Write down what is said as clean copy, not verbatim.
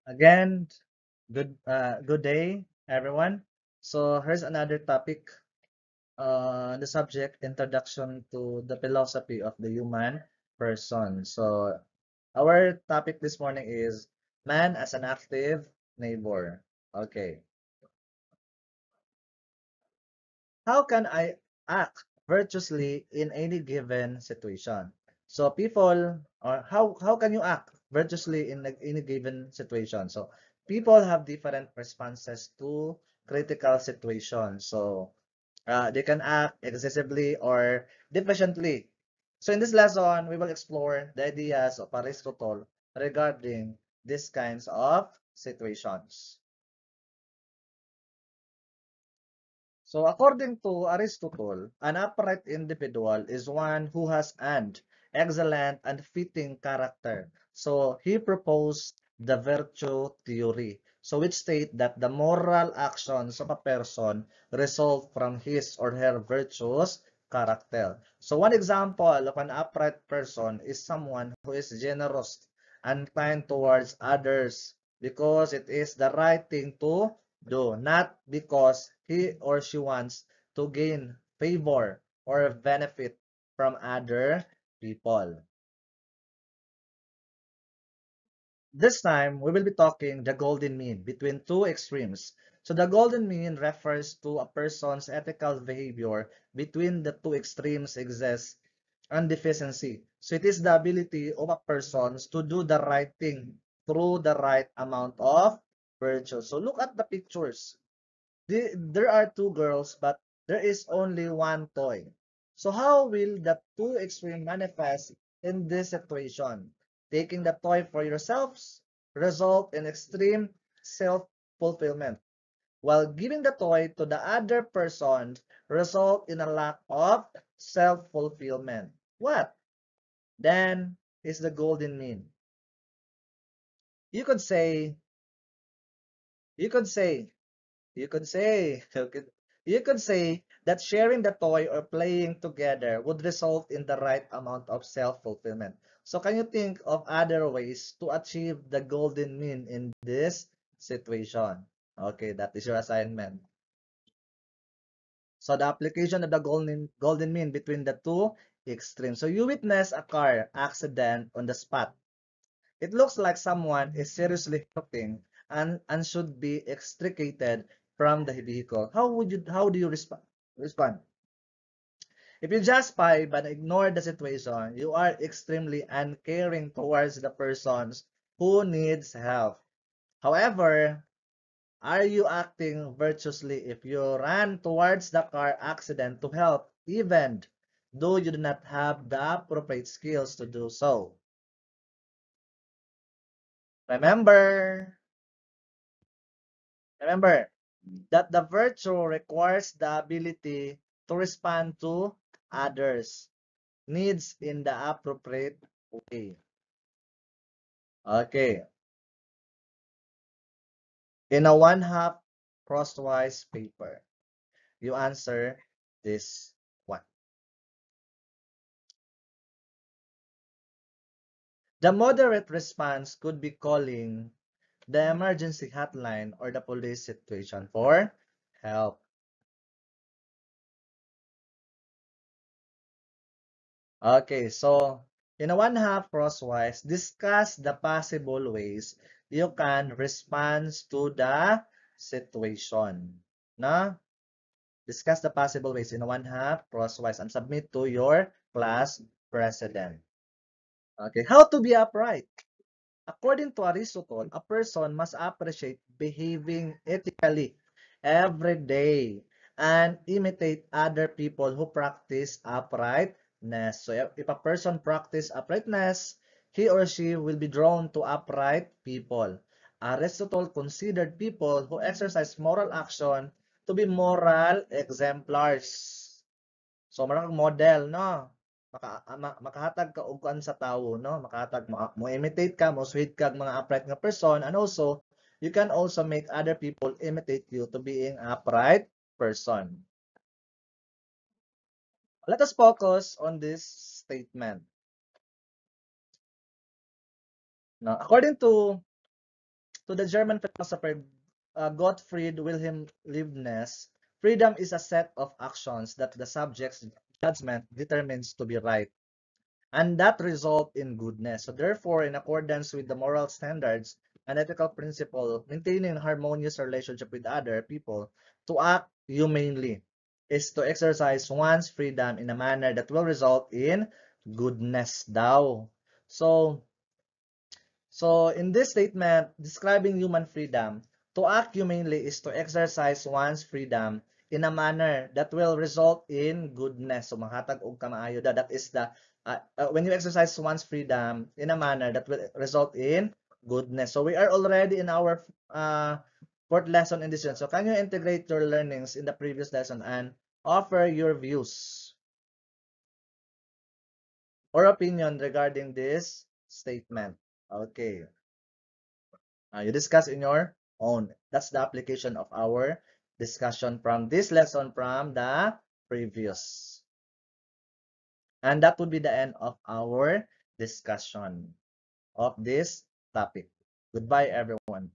Again, good day, everyone. So here's another topic. The subject introduction to the philosophy of the human person. So our topic this morning is man as an active neighbor. Okay, how can I act virtuously in any given situation? So people, or how can you act virtuously in any given situation? So people have different responses to critical situations. So they can act excessively or deficiently. So in this lesson, we will explore the ideas of Aristotle regarding these kinds of situations. So according to Aristotle, an upright individual is one who has an excellent and fitting character. So he proposed the virtue theory, so which state that the moral actions of a person result from his or her virtuous character. So one example of an upright person is someone who is generous and kind towards others because it is the right thing to do, not because he or she wants to gain favor or benefit from other people. This time, we will be talking the golden mean between two extremes. So the golden mean refers to a person's ethical behavior between the two extremes exists and deficiency. So it is the ability of a person to do the right thing through the right amount of virtue. So look at the pictures. There are two girls, but there is only one toy. So how will the two extreme manifest in this situation? Taking the toy for yourselves result in extreme self-fulfillment, while giving the toy to the other person result in a lack of self-fulfillment. What then is the golden mean? You could say, you could say, You could say, you could say that sharing the toy or playing together would result in the right amount of self-fulfillment. So can you think of other ways to achieve the golden mean in this situation? Okay, that is your assignment. So the application of the golden mean between the two extremes. So you witness a car accident on the spot. It looks like someone is seriously hurting and should be extricated from the vehicle. How do you respond? If you just spy but ignore the situation, you are extremely uncaring towards the persons who needs help. However, are you acting virtuously if you run towards the car accident to help, even though you do not have the appropriate skills to do so? Remember, remember, that the virtue requires the ability to respond to others' needs in the appropriate way. Okay. In a one-half crosswise paper, you answer this one. The moderate response could be calling the emergency hotline or the police situation for help. Okay, so in a one-half crosswise, discuss the possible ways you can respond to the situation. Na? Discuss the possible ways in a one-half crosswise and submit to your class president. Okay, how to be upright? According to Aristotle, a person must appreciate behaving ethically every day and imitate other people who practice uprightness. So if a person practice uprightness, he or she will be drawn to upright people. Aristotle considered people who exercise moral action to be moral exemplars. So marang model, no? Makahatag ka og kuan sa tawo, no? Makahatag mo imitate ka, mo sweet kag mga upright nga person, and also you can also make other people imitate you to being upright person. Let us focus on this statement. Now, according to To the German philosopher Gottfried Wilhelm Leibniz, freedom is a set of actions that the subject's judgment determines to be right, and that result in goodness. So therefore, in accordance with the moral standards and ethical principle, maintaining harmonious relationship with other people, to act humanely is to exercise one's freedom in a manner that will result in goodness daw. So, so in this statement, describing human freedom, to act humanely is to exercise one's freedom in a manner that will result in goodness. So makatag og kamaayo da. That is the when you exercise one's freedom in a manner that will result in goodness. So we are already in our fourth lesson in this one. So can you integrate your learnings in the previous lesson and offer your views or opinion regarding this statement? Okay. You discuss in your own. That's the application of our discussion from this lesson from the previous. And that would be the end of our discussion of this topic. Goodbye, everyone.